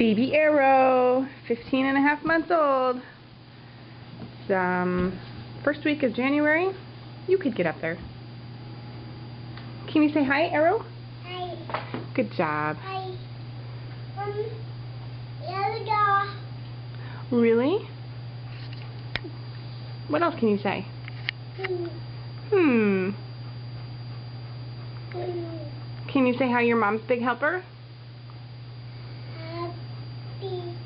Baby Arrow, 15 and a half months old. It's first week of January. You could get up there. Can you say hi, Arrow? Hi. Good job. Hi. Yeah. Really? What else can you say? Can you say hi, your mom's big helper?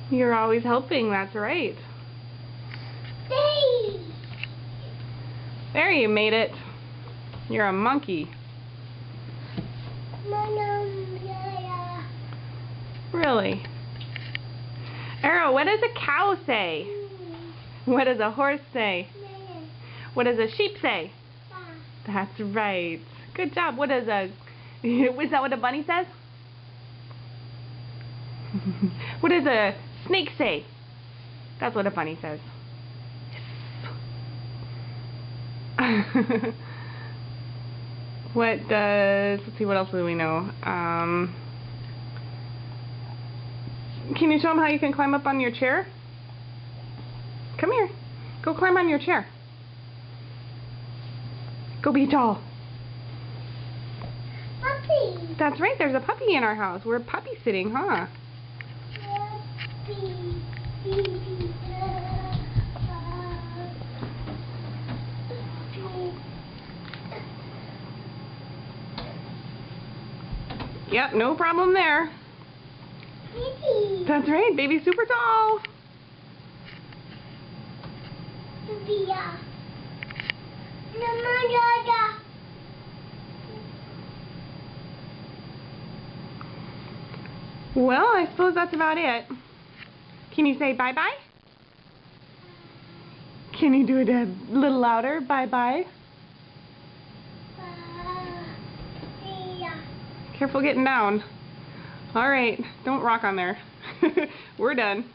You're always helping, that's right. There, you made it. You're a monkey. Really? Arrow, what does a cow say? What does a horse say? What does a sheep say? That's right. Good job. What does a... Is that what a bunny says? What does a snake say? That's what a bunny says. What does... Let's see, what else do we know? Can you show them how you can climb up on your chair? Come here. Go climb on your chair. Go be tall. Puppy. That's right, there's a puppy in our house. We're puppy sitting, huh? Yep, no problem there. That's right, baby's super tall. Well, I suppose that's about it. Can you say bye-bye? Can you do it a little louder? Bye-bye. Careful getting down. All right, don't rock on there. We're done.